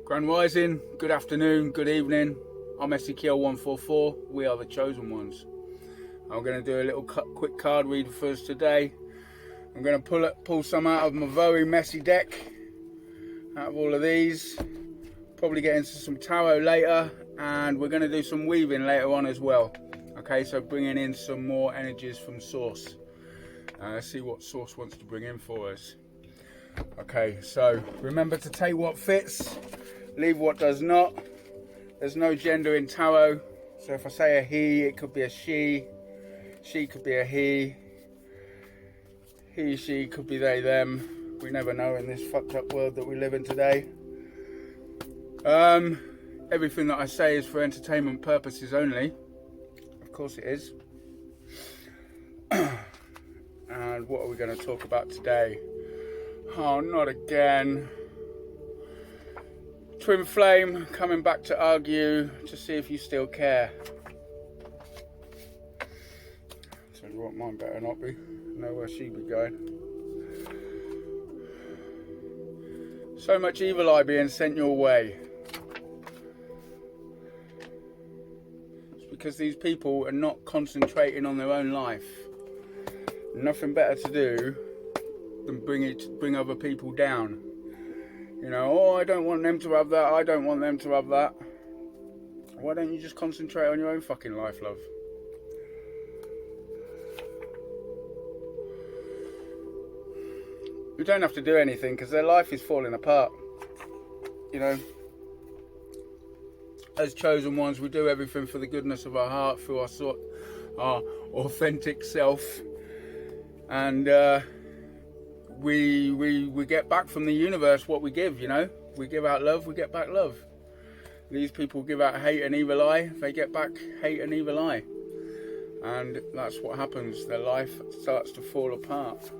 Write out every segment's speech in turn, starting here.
Grand Rising, good afternoon, good evening. I'm Ezekiel 144. We are the chosen ones. I'm going to do a little quick card read for us today. I'm going to pull some out of my very messy deck, out of all of these. Probably get into some tarot later, and we're going to do some weaving later on as well. Okay, so bringing in some more energies from Source. Let's see what Source wants to bring in for us. Okay, so remember to take what fits, leave what does not. There's no gender in tarot, so if I say a he, it could be a she could be a he, she could be they, them. We never know in this fucked up world that we live in today. Everything that I say is for entertainment purposes only. Of course it is. And what are we going to talk about today? Oh, not again. Twin flame coming back to argue to see if you still care. Tell you what, mine better not be. Know where she be going. So much evil eye being sent your way. It's because these people are not concentrating on their own life. Nothing better to do than bring other people down. You know, oh, I don't want them to have that, I don't want them to have that. Why don't you just concentrate on your own fucking life, love? You don't have to do anything because their life is falling apart. You know, as chosen ones, we do everything for the goodness of our heart, through our authentic self. And we get back from the universe what we give, you know. We give out love, we get back love. These people give out hate and evil eye, they get back hate and evil eye. And that's what happens, their life starts to fall apart.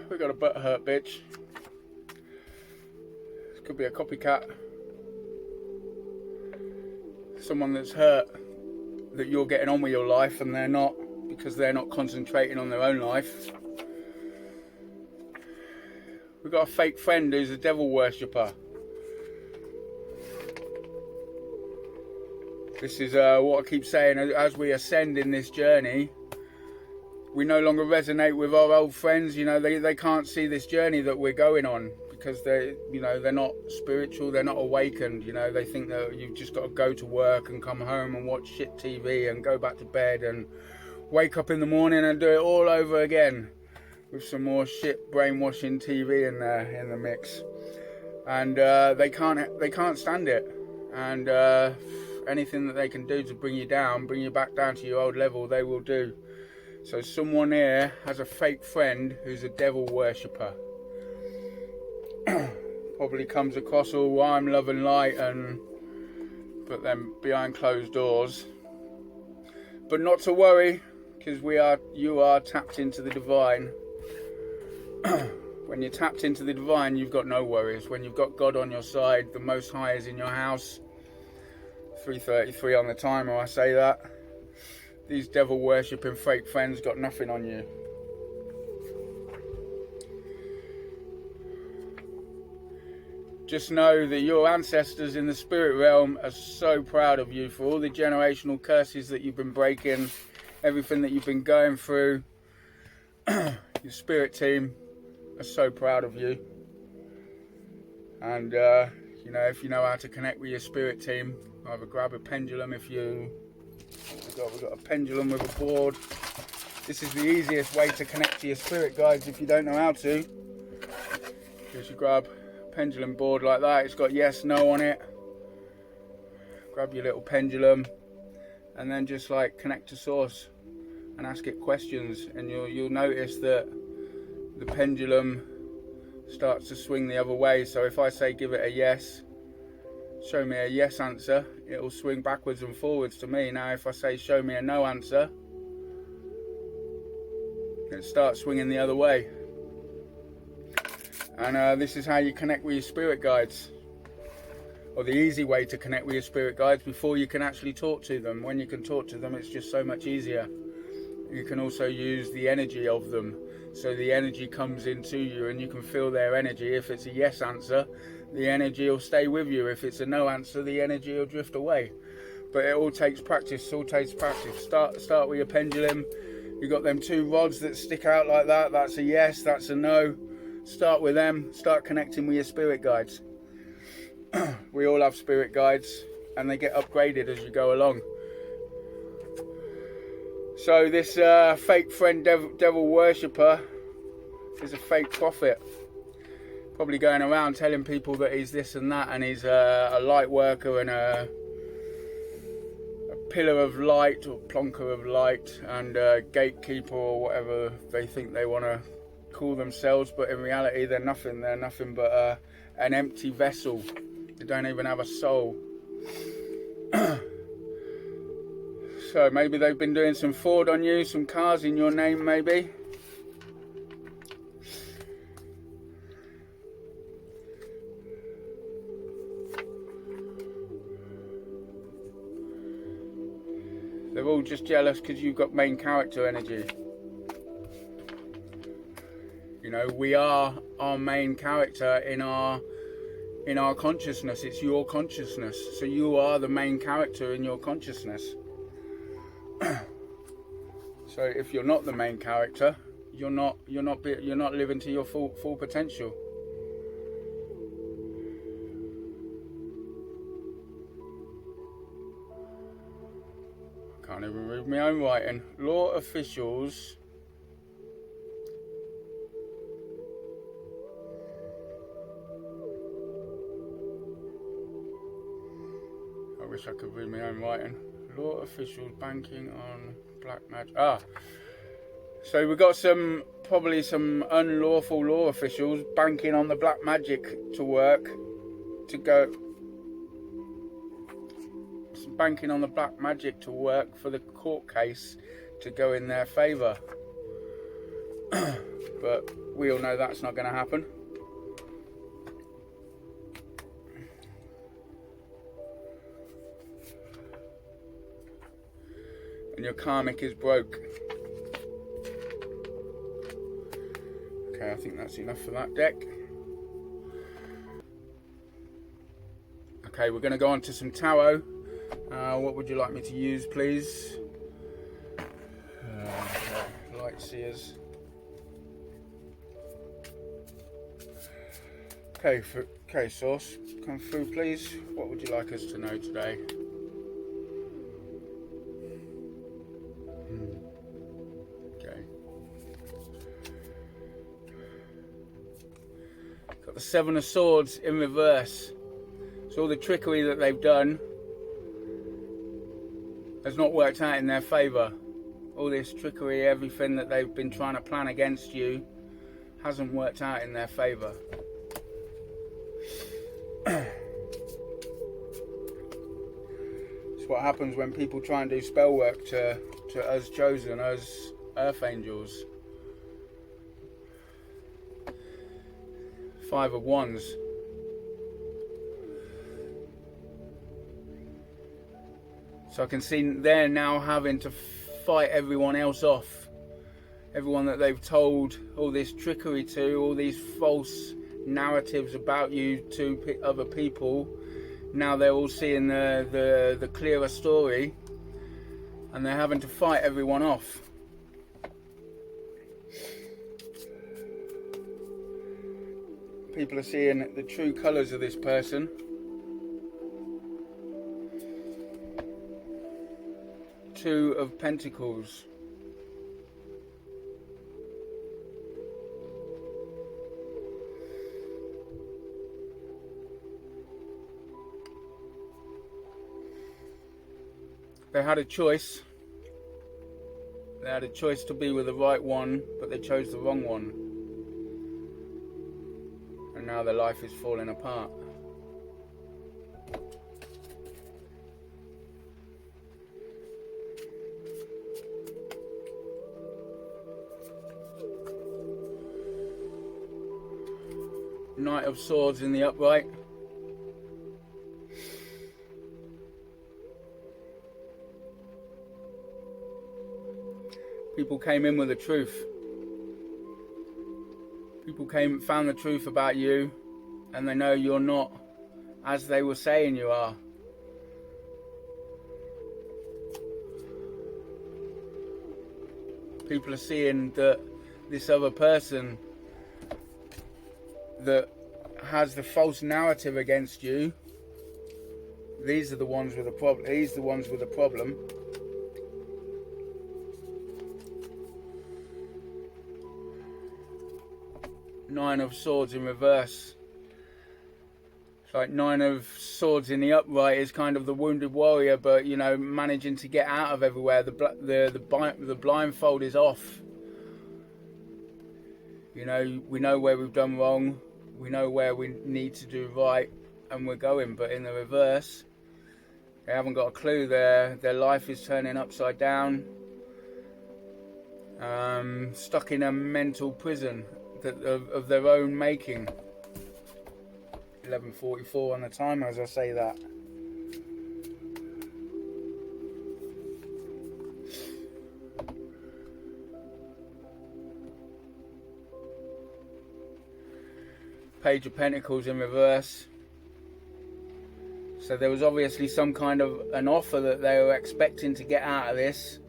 We got a butt hurt bitch. This could be a copycat. Someone that's hurt that you're getting on with your life and they're not, because they're not concentrating on their own life. We've got a fake friend who's a devil worshipper. This is what I keep saying, as we ascend in this journey, we no longer resonate with our old friends. You know, they can't see this journey that we're going on because they're not spiritual, they're not awakened. You know, they think that you've just got to go to work and come home and watch shit TV and go back to bed and wake up in the morning and do it all over again with some more shit brainwashing TV in the mix. And they can't stand it. And anything that they can do to bring you down, bring you back down to your old level, they will do. So someone here has a fake friend who's a devil worshipper. Probably comes across all I'm love and light, but then behind closed doors. But not to worry, because you are tapped into the divine. When you're tapped into the divine, you've got no worries. When you've got God on your side, the Most High is in your house. 3:33 on the timer, I say that. These devil worshipping fake friends got nothing on you. Just know that your ancestors in the spirit realm are so proud of you for all the generational curses that you've been breaking, everything that you've been going through. Your spirit team are so proud of you. And you know, if you know how to connect with your spirit team, either grab a pendulum. We've got a pendulum with a board. This is the easiest way to connect to your spirit guides if you don't know how to. Because you grab a pendulum board like that, it's got yes, no on it. Grab your little pendulum and then just like connect to Source and ask it questions, and you'll notice that the pendulum starts to swing the other way. So if I say give it a yes, show me a yes answer, it'll swing backwards and forwards to me. Now if I say show me a no answer, it starts swinging the other way. And this is how you connect with your spirit guides, or the easy way to connect with your spirit guides before you can actually talk to them. When you can talk to them, it's just so much easier. You can also use the energy of them. So the energy comes into you and you can feel their energy. If it's a yes answer, the energy will stay with you. If it's a no answer, the energy will drift away. But it all takes practice. It all takes practice. Start with your pendulum. You've got them 2 rods that stick out like that. That's a yes, that's a no. Start with them. Start connecting with your spirit guides. We all have spirit guides and they get upgraded as you go along. So this fake friend devil worshipper is a fake prophet. Probably going around telling people that he's this and that, and he's a light worker and a pillar of light or plonker of light and a gatekeeper or whatever they think they want to call themselves. But in reality they're nothing. They're nothing but an empty vessel. They don't even have a soul. So maybe they've been doing some fraud on you, some cars in your name maybe. They're all just jealous because you've got main character energy. You know, we are our main character in our consciousness. It's your consciousness. So you are the main character in your consciousness. So if you're not the main character, you're not living to your full potential. Can't even read my own writing. Law officials I wish I could read my own writing. Law officials banking on black magic. So we've got probably some unlawful law officials banking on the black magic to work, banking on the black magic to work for the court case to go in their favour. But we all know that's not going to happen. And your karmic is broke. Okay, I think that's enough for that deck. Okay, we're going to go on to some tarot. What would you like me to use, please? Light seers. Okay, source, come through, please. What would you like us to know today? Okay. Got the 7 of Swords in reverse. So all the trickery that they've done has not worked out in their favour. All this trickery, everything that they've been trying to plan against you hasn't worked out in their favour. It's what happens when people try and do spell work to us chosen, us earth angels. 5 of Wands. So I can see they're now having to fight everyone else off. Everyone that they've told all this trickery to, all these false narratives about you to other people. Now they're all seeing the clearer story, and they're having to fight everyone off. People are seeing the true colours of this person. Two of Pentacles. They had a choice. They had a choice to be with the right one, but they chose the wrong one. And now their life is falling apart. Knight of Swords in the upright. People came in with the truth. People found the truth about you, and they know you're not as they were saying you are. People are seeing that this other person that has the false narrative against you, these are the ones with the problem. These are the ones with the problem. Nine of Swords in reverse. It's like Nine of Swords in the upright is kind of the wounded warrior, but you know, managing to get out of everywhere. The blindfold is off. You know, we know where we've done wrong. We know where we need to do right, and we're going. But in the reverse, they haven't got a clue. Their life is turning upside down. Stuck in a mental prison of their own making. 11:44 on the time as I say that. Page of Pentacles in reverse. So there was obviously some kind of an offer that they were expecting to get out of this.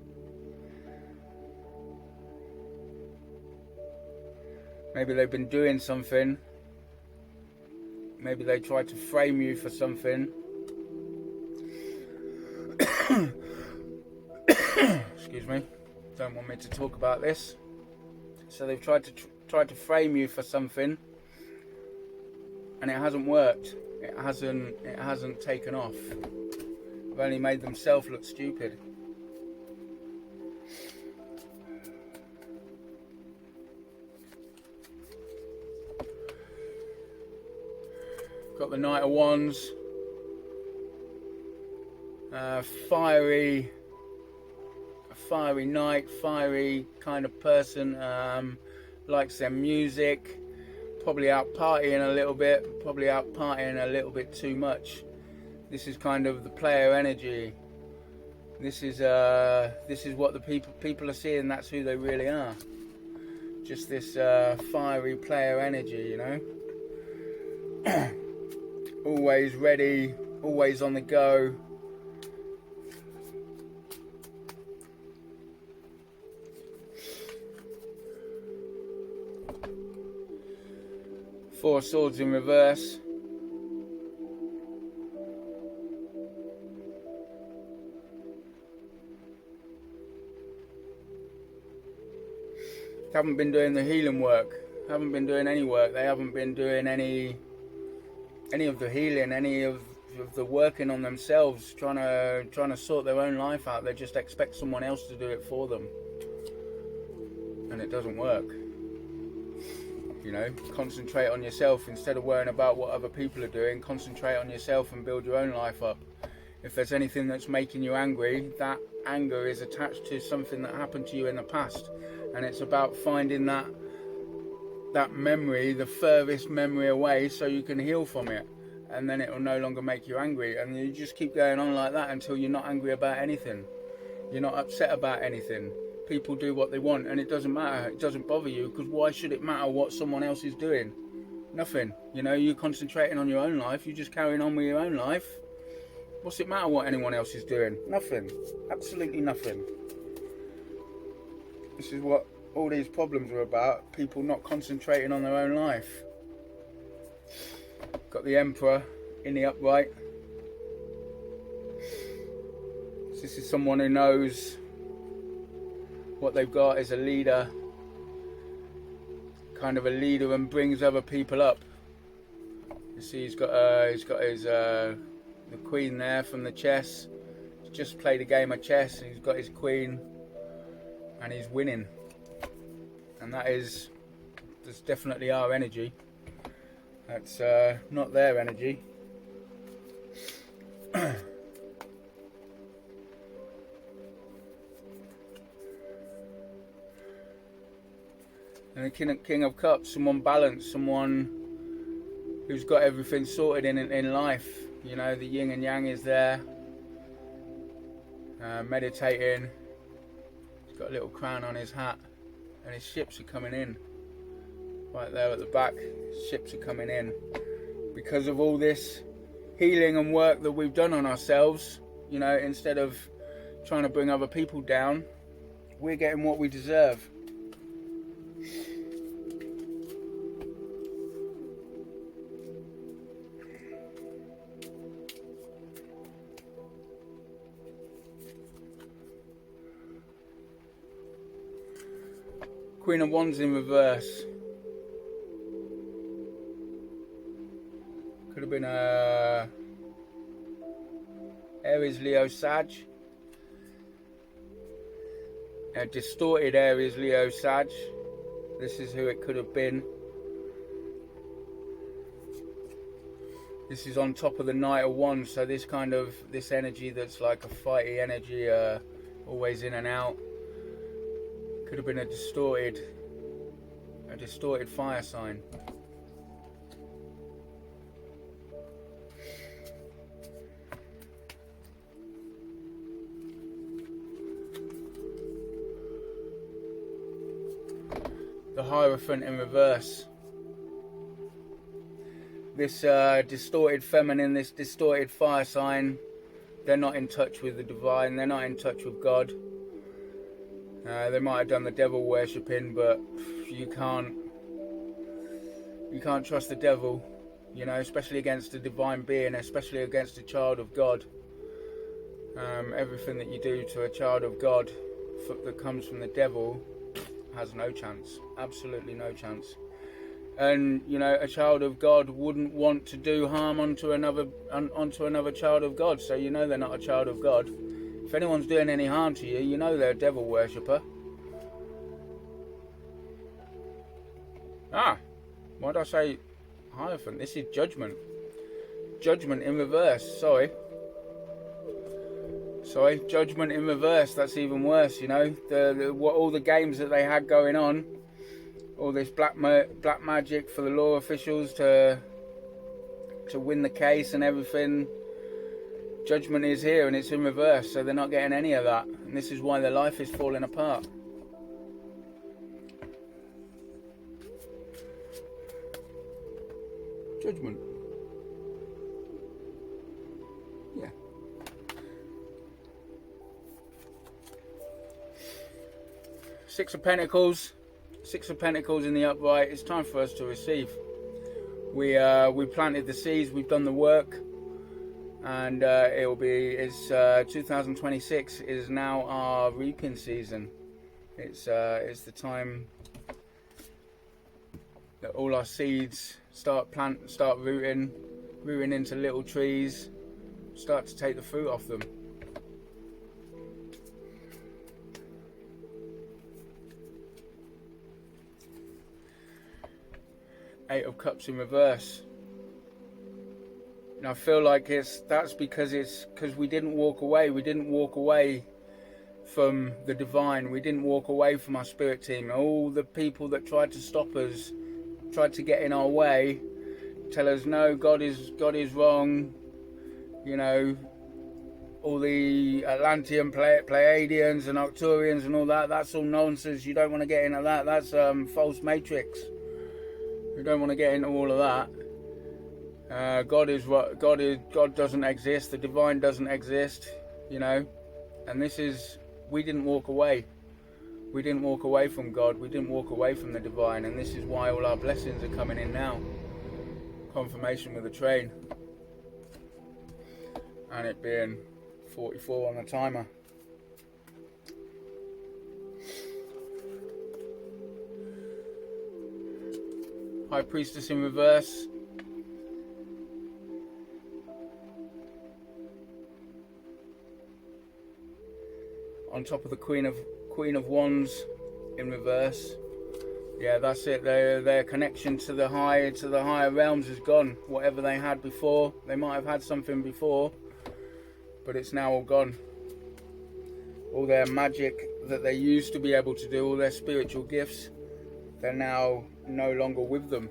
Maybe they've been doing something. Maybe they tried to frame you for something. Excuse me. Don't want me to talk about this. So they've tried to frame you for something, and it hasn't worked. It hasn't taken off. They've only made themselves look stupid. Got the Knight of Wands. Fiery knight, fiery kind of person. Likes their music. Probably out partying a little bit. Probably out partying a little bit too much. This is kind of the player energy. This is what the people are seeing. That's who they really are. Just this fiery player energy, you know. Always ready, always on the go. Four of Swords in reverse. Haven't been doing the healing work. Haven't been doing any work. They haven't been doing any of the healing, any of the working on themselves, trying to sort their own life out. They just expect someone else to do it for them, and it doesn't work. You know, concentrate on yourself instead of worrying about what other people are doing. Concentrate on yourself and build your own life up. If there's anything that's making you angry, that anger is attached to something that happened to you in the past, and it's about finding that memory, the furthest memory away, so you can heal from it, and then it will no longer make you angry. And you just keep going on like that until you're not angry about anything. You're not upset about anything. People do what they want, and it doesn't matter. It doesn't bother you, because why should it matter what someone else is doing? Nothing. You know, you're concentrating on your own life. You're just carrying on with your own life. What's it matter what anyone else is doing? Nothing. Absolutely nothing. This is what all these problems are about. People not concentrating on their own life. Got the Emperor in the upright. So this is someone who knows what they've got is a leader, kind of a leader, and brings other people up. You see, he's got his the Queen there from the chess. He's just played a game of chess, and he's got his Queen, and he's winning. And that's definitely our energy. That's not their energy. And the King of Cups, someone balanced, someone who's got everything sorted in life. You know, the yin and yang is there. Meditating. He's got a little crown on his hat, and his ships are coming in. right there at the back. Ships are coming in because of all this healing and work that we've done on ourselves. You know, instead of trying to bring other people down, we're getting what we deserve. Queen of Wands in reverse. Could have been a Aries, Leo, Sag. A distorted Aries, Leo, Sag. This is who it could have been. This is on top of the Knight of Wands, so this energy that's like a fighty energy, always in and out. Could have been a distorted fire sign. The Hierophant in reverse. This distorted feminine, this distorted fire sign, they're not in touch with the divine, they're not in touch with God. They might have done the devil worshipping, but you can't trust the devil, you know, especially against a divine being, especially against a child of God. Everything that you do to a child of God that comes from the devil has no chance, absolutely no chance. And you know, a child of God wouldn't want to do harm onto another child of God, so you know they're not a child of God. If anyone's doing any harm to you, you know they're a devil worshipper. Why did I say Hierophant? This is Judgment. Judgment in reverse, sorry, Judgment in reverse, that's even worse, you know. All the games that they had going on, all this black magic for the law officials to win the case and everything. Judgment is here and it's in reverse, so they're not getting any of that, and this is why their life is falling apart. Judgment. Yeah. Six of Pentacles in the upright. It's time for us to receive. We planted the seeds, we've done the work, and it's 2026 is now our reaping season. It's the time that all our seeds start rooting into little trees, start to take the fruit off them. Eight of Cups in reverse. And I feel like that's because we didn't walk away. We didn't walk away from the divine. We didn't walk away from our spirit team. All the people that tried to stop us, tried to get in our way, tell us no, God is wrong. You know, all the Atlantean, Pleiadians and Arcturians and all that. That's all nonsense. You don't want to get into that. That's false matrix. You don't want to get into all of that. God doesn't exist. The divine doesn't exist. You know, and we didn't walk away. We didn't walk away from God. We didn't walk away from the divine, and this is why all our blessings are coming in now. Confirmation with the train, and it being 44 on the timer. High Priestess in reverse. On top of the Queen of Wands in reverse. Yeah, that's it. Their connection to the higher realms is gone. Whatever they had before, they might have had something before, but it's now all gone. All their magic that they used to be able to do, all their spiritual gifts, they're now no longer with them.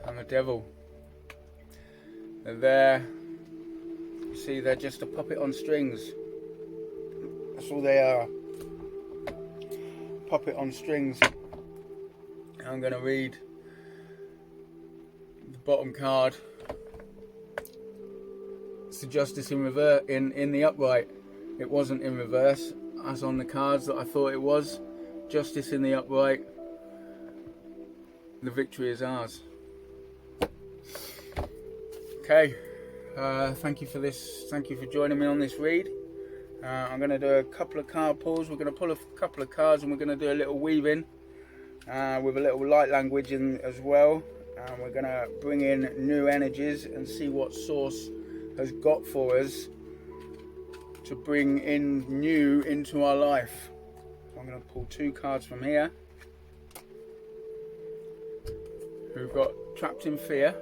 And the devil, they're there. You see, they're just a puppet on strings. That's all they are. puppet on strings. I'm going to read the bottom card. It's the Justice in reverse, in the upright. It wasn't in reverse as on the cards that I thought it was. Justice in the upright. The victory is ours. Okay, thank you for this. Thank you for joining me on this read. I'm going to do a couple of card pulls. We're going to pull a couple of cards and we're going to do a little weaving with a little light language in as well. And we're going to bring in new energies and see what Source has got for us to bring in new into our life. I'm going to pull 2 cards from here. We've got Trapped in Fear.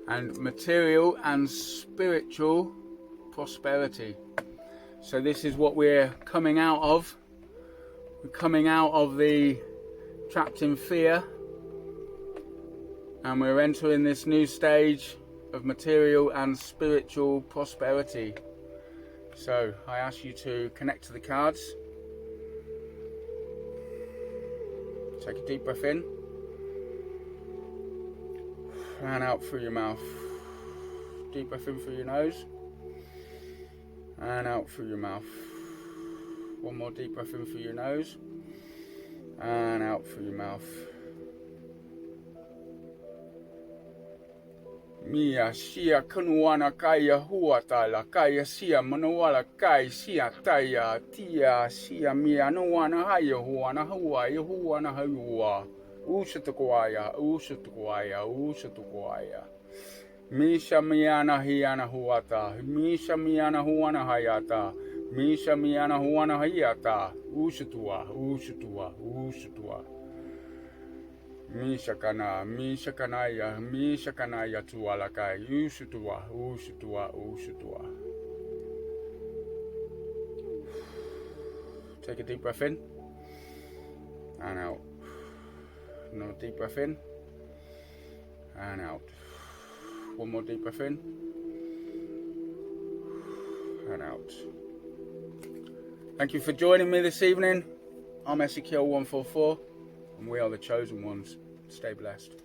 And Material and Spiritual Prosperity. So this is what we're coming out of. We're coming out of the Trapped in Fear, and we're entering this new stage of material and spiritual prosperity. So I ask you to connect to the cards. Take a deep breath in and out through your mouth. Deep breath in through your nose and out through your mouth. One more deep breath in through your nose and out through your mouth. Mia sia kanuana kaya huatala kaya sia manawala kai sia taya tia sia mia no wana haya huana hawaii huana hawa usatukwaya usatukwaya usatukwaya misha miana hiana huata misha miana huana hayata misha miana huana hayata usatua usatua usatua misha kanaya tualakai usatua usatua usatua. Take a deep breath in and out. Another deep breath in and out. One more deep breath in and out. Thank you for joining me this evening. I'm Ezekiel 144 and we are the chosen ones. Stay blessed.